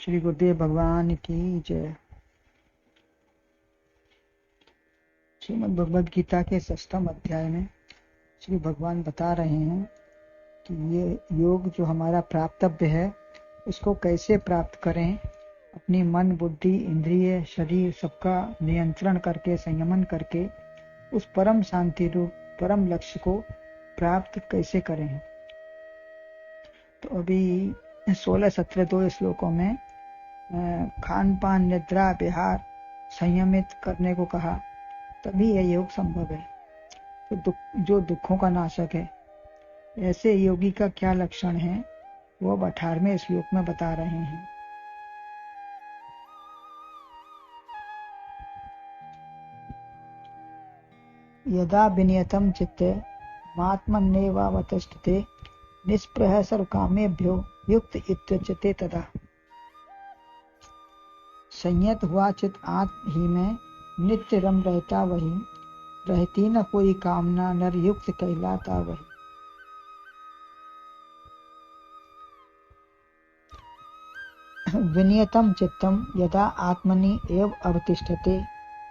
श्री गुरुदेव भगवान की जय। श्रीमद् भगवद गीता के 6वें अध्याय में श्री भगवान बता रहे हैं कि ये योग जो हमारा प्राप्तव्य है उसको कैसे प्राप्त करें। अपनी मन, बुद्धि, इंद्रिय, शरीर सबका नियंत्रण करके, संयमन करके उस परम शांति रूप परम लक्ष्य को प्राप्त कैसे करें। तो अभी 16-17 दो श्लोकों में खान पान, निद्रा, विहार संयमित करने को कहा, तभी यह योग संभव है। तो जो दुखों का नाशक है, ऐसे योगी का क्या लक्षण है वो 18वें श्लोक में बता रहे हैं। यदा विनियतं चित्ते मात्मन्नेवावतिष्ठते निस्पृहः सर्वकामेभ्यो युक्त इत्युच्यते तदा। संयत हुआ चित आत्म ही में नित्य रम रहता वही, रहती न कोई कामना, नर युक्त कहलाता वही। विनियतं चित्तम यदा आत्मनि एव अवतिष्ठते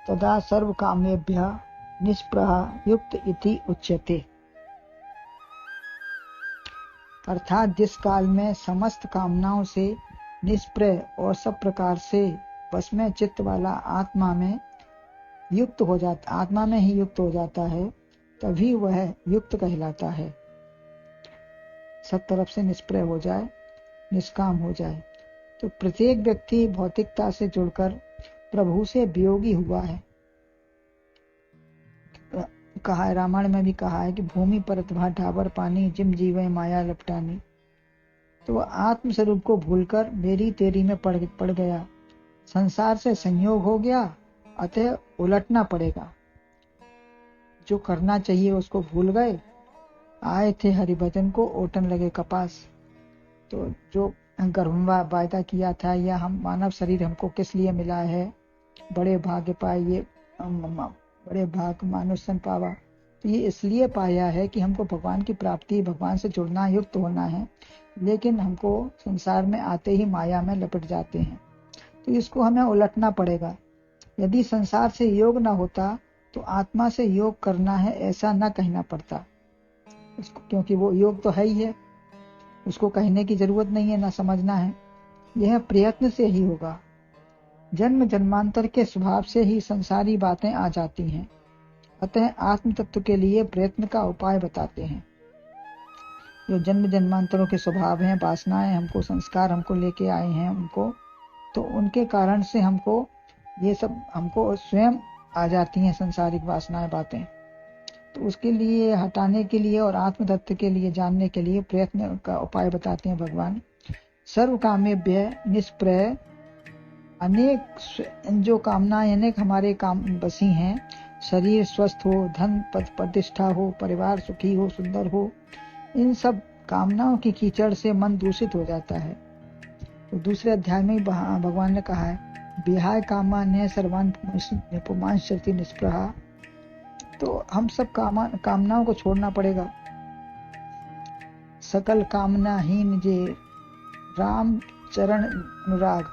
तदा सर्व कामेभ्यः निष्प्रह युक्त इति उच्यते। अर्थात जिस काल में समस्त कामनाओं से निष्प्रह और सब प्रकार से बस में चित्त वाला आत्मा में ही युक्त हो जाता है, तभी वह युक्त कहलाता है। सब तरफ से निष्प्रह हो जाए, निष्काम हो जाए। तो प्रत्येक व्यक्ति भौतिकता से जुड़कर प्रभु से वियोगी हुआ है। कहा है, रामायण में भी कहा है कि भूमि परत भा ढाबर पानी, जिम जीवे माया लपटानी। तो आत्म स्वरूप को भूलकर मेरी तेरी में पड़ गया, संसार से संयोग हो गया, अतः उलटना पड़ेगा। जो करना चाहिए उसको भूल गए, आए थे हरिभजन को ओटन लगे कपास। तो जो गर्भवा वायदा किया था, या हम मानव शरीर हमको किस लिए मिला है, बड़े भाग्य पाए, ये बड़े भाग मानुष्यन पावा। तो ये इसलिए पाया है कि हमको भगवान की प्राप्ति, भगवान से जुड़ना, युक्त होना है, लेकिन हमको संसार में आते ही माया में लपट जाते हैं। तो इसको हमें उलटना पड़ेगा। यदि संसार से योग ना होता तो आत्मा से योग करना है ऐसा ना कहना पड़ता उसको, क्योंकि वो योग तो है ही है, उसको कहने की जरूरत नहीं है, ना समझना है। यह प्रयत्न से ही होगा। जन्म जन्मांतर के स्वभाव से ही संसारी बातें आ जाती हैं, अतः आत्म तत्व के लिए प्रयत्न का उपाय बताते हैं। जो जन्म जन्मांतरों के स्वभाव हैं, वासनाएं, हमको संस्कार हमको लेके आए हैं उनको, तो उनके कारण से हमको ये सब हमको स्वयं आ जाती हैं संसारिक वासनाएं, बातें। तो उसके लिए हटाने के लिए और आत्म तत्व के लिए जानने के लिए प्रयत्न का उपाय बताते हैं भगवान। सर्व कामेभ्य निष्प्रह, अनेक जो कामनाएं अनेक हमारे काम बसी हैं, शरीर स्वस्थ हो, धन पद प्रतिष्ठा हो, परिवार सुखी हो, सुंदर हो, इन सब कामनाओं की कीचड़ से मन दूषित हो जाता है। तो दूसरे अध्याय में भगवान ने कहा है, विहाय कामा ने सर्वान पुमांश्यति निष्प्रहा। तो हम सब कामनाओं को छोड़ना पड़ेगा। सकल कामनाहीन जे राम चरण अनुराग।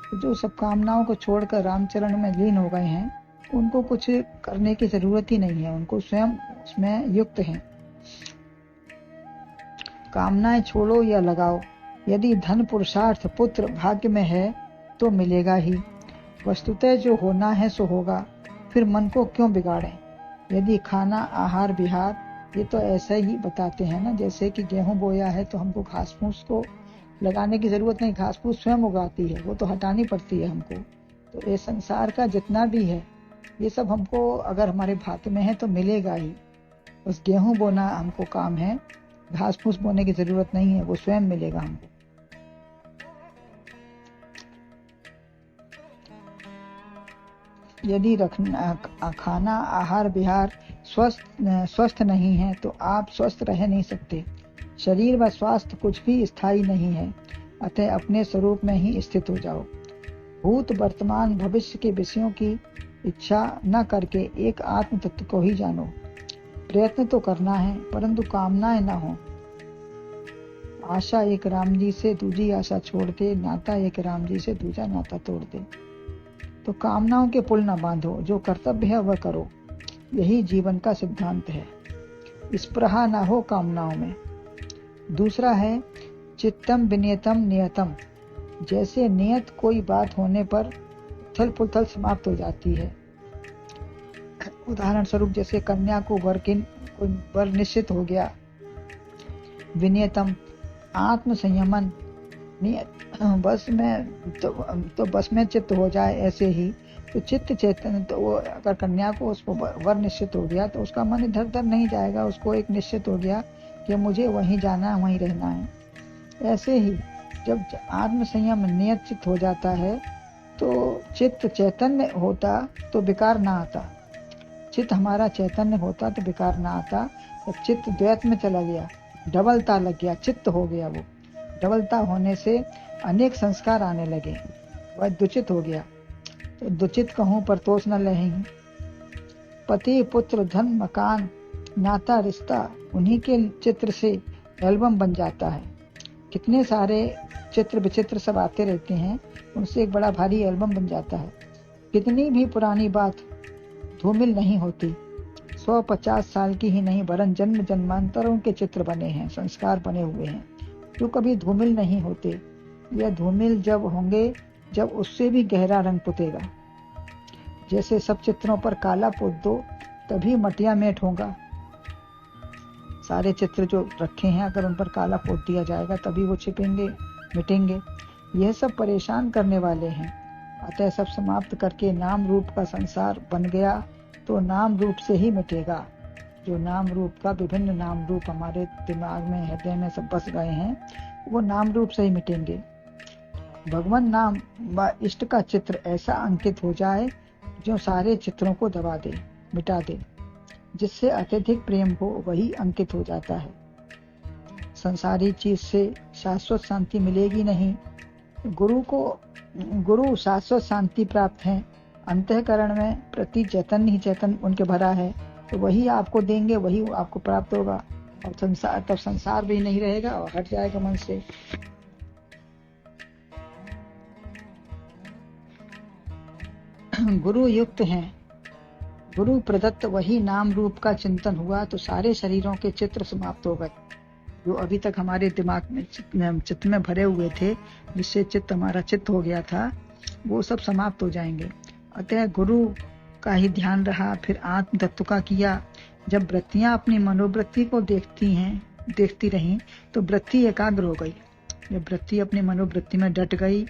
तो जो सब कामनाओं को छोड़कर रामचरण में लीन हो गए हैं, उनको कुछ करने की जरूरत ही नहीं है, उनको स्वयं उसमें युक्त हैं। कामनाएं छोड़ो या लगाओ। यदि धन, पुरुषार्थ, पुत्र भाग्य में है तो मिलेगा ही। वस्तुतः जो होना है सो होगा, फिर मन को क्यों बिगाड़ें। यदि खाना, आहार, विहार, ये तो ऐसे ही बताते हैं ना, जैसे कि गेहूं बोया है तो हमको घास फूस को लगाने की जरूरत नहीं, घास फूस स्वयं उगाती है, वो तो हटानी पड़ती है हमको। तो ये संसार का जितना भी है, ये सब हमको अगर हमारे भाग्य में है तो मिलेगा ही। बस गेहूं बोना हमको काम है, घास फूस बोने की जरूरत नहीं है, वो स्वयं मिलेगा हमको। यदि खाना, आहार, विहार स्वस्थ नहीं है तो आप स्वस्थ रह नहीं सकते। शरीर व स्वास्थ्य कुछ भी स्थायी नहीं है, अतः अपने स्वरूप में ही स्थित हो जाओ। भूत, वर्तमान, भविष्य के विषयों की इच्छा न करके एक आत्म तत्व को ही जानो। प्रयत्न तो करना है, परंतु कामनाएं न हो। आशा एक राम जी से दूजी आशा छोड़ दे, नाता एक राम जी से दूजा नाता तोड़ दे। तो कामनाओं के पुल न बांधो, जो कर्तव्य है वह करो, यही जीवन का सिद्धांत है। स्पृहा ना हो कामनाओं में। दूसरा है चित्तम विनियतम नियतम। जैसे नियत कोई बात होने पर उथल पुथल समाप्त हो जाती है। उदाहरण स्वरूप जैसे कन्या को वर निश्चित हो गया। विनियतम आत्म संयमन, बस में तो बस में चित्त हो जाए। ऐसे ही तो चित्त चेतन, तो वो अगर कन्या को उसको वर निश्चित हो गया तो उसका मन इधर उधर नहीं जाएगा। उसको एक निश्चित हो गया कि मुझे वहीं जाना है, वहीं रहना है। ऐसे ही जब आत्म संयम नियत चित्त हो जाता है तो चित्त चैतन्य होता तो विकार ना आता। चित्त हमारा चैतन्य होता तो विकार ना आता। जब चित्त द्वैत में चला गया, डबलता लग गया, चित्त हो गया, वो डबलता होने से अनेक संस्कार आने लगे, वह दुचित हो गया। तो दुचित कहूं पर तोष न लहेंगे। पति पुत्र धन मकान नाता रिश्ता, उन्हीं के चित्र से एल्बम बन जाता है। कितने सारे चित्र विचित्र सब आते रहते हैं, उनसे एक बड़ा भारी एल्बम बन जाता है। कितनी भी पुरानी बात धूमिल नहीं होती। 150 साल की ही नहीं वरन जन्म जन्मांतरों के चित्र बने हैं, संस्कार बने हुए हैं, जो कभी धूमिल नहीं होते। यह धूमिल जब होंगे जब उससे भी गहरा रंग पुतेगा। जैसे सब चित्रों पर काला पोत दो तभी मटिया मेट होगा। सारे चित्र जो रखे हैं अगर उन पर काला पोत दिया जाएगा तभी वो छिपेंगे, मिटेंगे। यह सब परेशान करने वाले हैं। अतः सब समाप्त करके नाम रूप का संसार बन गया तो नाम रूप से ही मिटेगा। जो नाम रूप का विभिन्न नाम रूप हमारे दिमाग में हृदय में सब बस गए हैं, वो नाम रूप से ही मिटेंगे। भगवान नाम व इष्ट का चित्र ऐसा अंकित हो जाए जो सारे चित्रों को दबा दे, मिटा दे। जिससे अत्यधिक प्रेम हो वही अंकित हो जाता है। संसारी चीज से शाश्वत शांति मिलेगी नहीं। गुरु शाश्वत शांति प्राप्त है। अंतःकरण में प्रति चैतन्य ही चैतन्य उनके भरा है, तो वही आपको देंगे, वही आपको प्राप्त होगा। और तब संसार भी नहीं रहेगा और हट जाएगा मन से। गुरु युक्त हैं, गुरु प्रदत्त वही नाम रूप का चिंतन हुआ तो सारे शरीरों के चित्र समाप्त हो गए। जो अभी तक हमारे दिमाग में चित्त में भरे हुए थे, जिससे चित्त हमारा चित्त हो गया था, वो सब समाप्त हो जाएंगे। अतः गुरु का ही ध्यान रहा, फिर आत्म तत्व का किया। जब वृत्तियां अपनी मनोवृत्ति को देखती रहीं तो वृत्ति एकाग्र हो गई। जब वृत्ति अपनी मनोवृत्ति में डट गई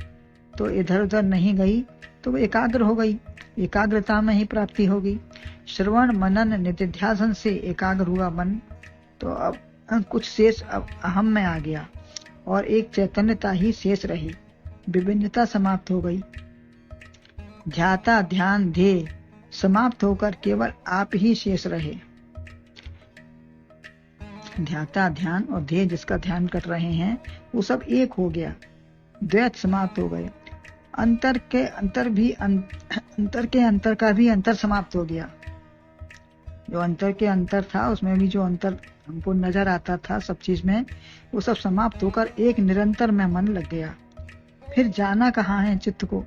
तो इधर उधर नहीं गई, तो वो एकाग्र हो गई। एकाग्रता में ही प्राप्ति होगी। श्रवण मनन निधिध्यासन से एकाग्र हुआ मन, तो अब कुछ शेष अब अहम में आ गया और एक चैतन्यता ही शेष रही। विभिन्नता समाप्त हो गई। ध्याता ध्यान ध्येय समाप्त होकर केवल आप ही शेष रहे। ध्याता ध्यान और ध्येय जिसका ध्यान कर रहे हैं वो सब एक हो गया। द्वैत समाप्त हो गए। अंतर के अंतर का भी अंतर समाप्त हो गया। जो अंतर के अंतर था उसमें भी जो अंतर हमको नजर आता था सब चीज में, वो सब समाप्त होकर एक निरंतर में मन लग गया। फिर जाना कहाँ है चित्त को।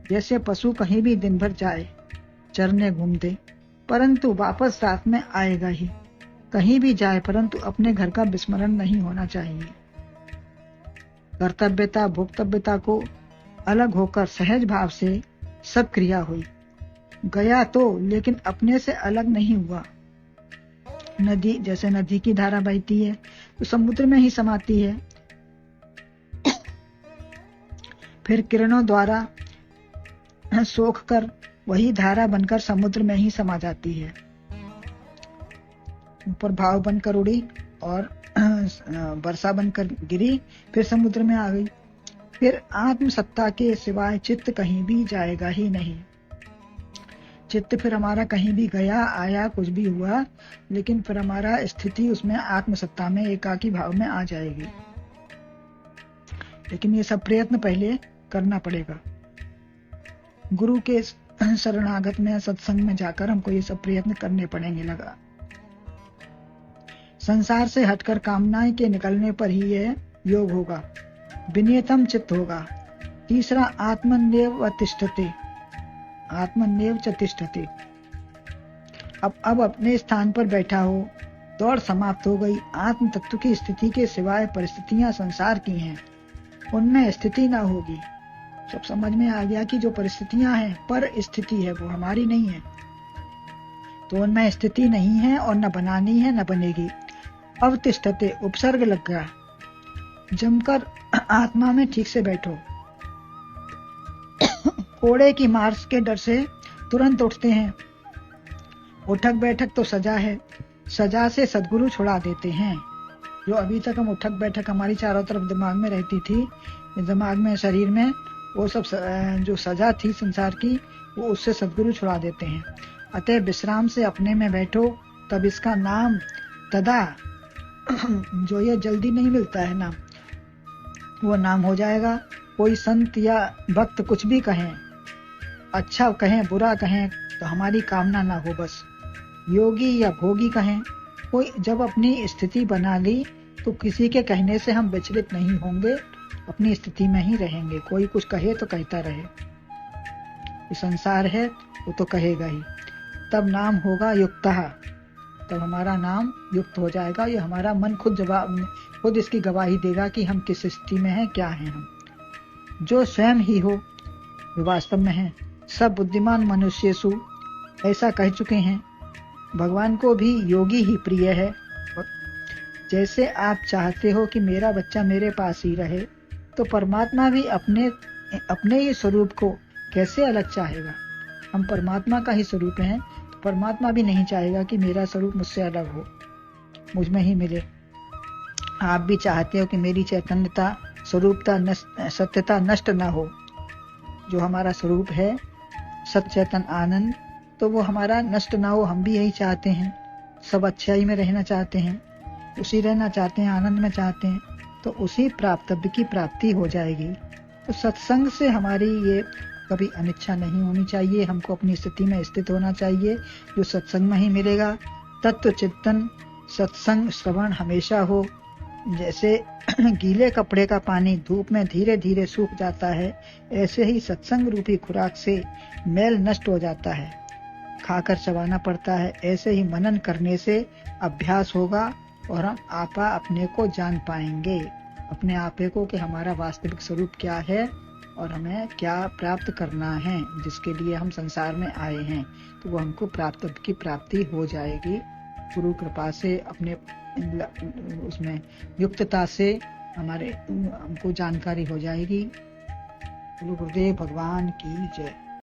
जैसे पशु कहीं भी दिन भर जाए चरने घूमते, परंतु वापस रात में आएगा ही। कहीं भी जाए परंतु अपने घर का विस्मरण नहीं होना चाहिए। कर्तव्यता भोक्तव्यता को अलग होकर सहज भाव से सब क्रिया हुई। गया तो लेकिन अपने से अलग नहीं हुआ। नदी जैसे नदी की धारा बहती है तो समुद्र में ही समाती है, फिर किरणों द्वारा सोख कर वही धारा बनकर समुद्र में ही समा जाती है। ऊपर भाव बनकर उड़ी और वर्षा बनकर गिरी, फिर समुद्र में आ गई। फिर आत्म सत्ता के सिवाय चित्त कहीं भी जाएगा ही नहीं। चित्त फिर हमारा कहीं भी गया आया कुछ भी हुआ, लेकिन फिर हमारा स्थिति उसमें आत्म सत्ता में एकाकी भाव में आ जाएगी। लेकिन ये सब प्रयत्न पहले करना पड़ेगा। गुरु के शरणागत में सत्संग में जाकर हमको ये सब प्रयत्न करने पड़ेंगे। लगा संसार से हटकर कामनाएं के निकलने पर ही ये योग होगा, विनियतम चित्त होगा। तीसरा आत्मन्येव तिष्ठते, आत्मन्येव च तिष्ठते। अब अपने स्थान पर बैठा हो, दौड़ समाप्त हो गई। आत्म तत्व की स्थिति के सिवाय परिस्थितियां संसार की हैं, उनमें स्थिति ना होगी। सब समझ में आ गया कि जो परिस्थितियां हैं पर स्थिति है, वो हमारी नहीं है, तो उनमें स्थिति नहीं है और न बनानी है न बनेगी। अवतिष्ठते उपसर्ग लग गया, जमकर आत्मा में ठीक से बैठो। कोड़े की मार के डर से तुरंत उठते हैं, उठक बैठक तो सजा है, सजा से सदगुरु छुड़ा देते हैं। जो अभी तक हम उठक बैठक हमारी चारों तरफ दिमाग में रहती थी, दिमाग में शरीर में, वो सब जो सजा थी संसार की, वो उससे सदगुरु छुड़ा देते हैं। अतः विश्राम से अपने में बैठो, तब इसका नाम तदा जो ये जल्दी नहीं मिलता है नाम, वो नाम हो जाएगा। कोई संत या भक्त कुछ भी कहें, अच्छा कहें बुरा कहें, तो हमारी कामना ना हो बस। योगी या भोगी कहें, कोई जब अपनी स्थिति बना ली तो किसी के कहने से हम विचलित नहीं होंगे, अपनी स्थिति में ही रहेंगे। कोई कुछ कहे तो कहता रहे, ये संसार है, वो तो कहेगा ही। तब नाम होगा युक्तः, तब हमारा नाम युक्त हो जाएगा। ये हमारा मन खुद इसकी गवाही देगा कि हम किस स्थिति में हैं, क्या हैं हम। जो स्वयं ही हो, जो वास्तव में है। सब बुद्धिमान मनुष्येषु ऐसा कह चुके हैं। भगवान को भी योगी ही प्रिय है। जैसे आप चाहते हो कि मेरा बच्चा मेरे पास ही रहे, तो परमात्मा भी अपने ही स्वरूप को कैसे अलग चाहेगा। हम परमात्मा का ही स्वरूप हैं, तो परमात्मा भी नहीं चाहेगा कि मेरा स्वरूप मुझसे अलग हो, मुझ में ही मिले। आप भी चाहते हो कि मेरी चैतन्यता, स्वरूपता, सत्यता नष्ट ना हो। जो हमारा स्वरूप है सत चैतन आनंद, तो वो हमारा नष्ट ना हो। हम भी यही चाहते हैं, सब अच्छाई में रहना चाहते हैं, उसी रहना चाहते हैं, आनंद में चाहते हैं, तो उसी प्राप्तव्य की प्राप्ति हो जाएगी। तो सत्संग से हमारी ये कभी अनिच्छा नहीं होनी चाहिए। हमको अपनी स्थिति में स्थित होना चाहिए, जो सत्संग में ही मिलेगा। तत्व चिंतन सत्संग श्रवण हमेशा हो। जैसे गीले कपड़े का पानी धूप में धीरे धीरे सूख जाता है, ऐसे ही सत्संग रूपी खुराक से मैल नष्ट हो जाता है, खाकर चबाना पड़ता है। ऐसे ही मनन करने से अभ्यास होगा और हम आपा अपने को जान पाएंगे, अपने आपे को, कि हमारा वास्तविक स्वरूप क्या है और हमें क्या प्राप्त करना है, जिसके लिए हम संसार में आए हैं। तो वो हमको की प्राप्ति हो जाएगी गुरु कृपा से, अपने उसमें युक्तता से हमको जानकारी हो जाएगी। गुरुदेव भगवान की जय।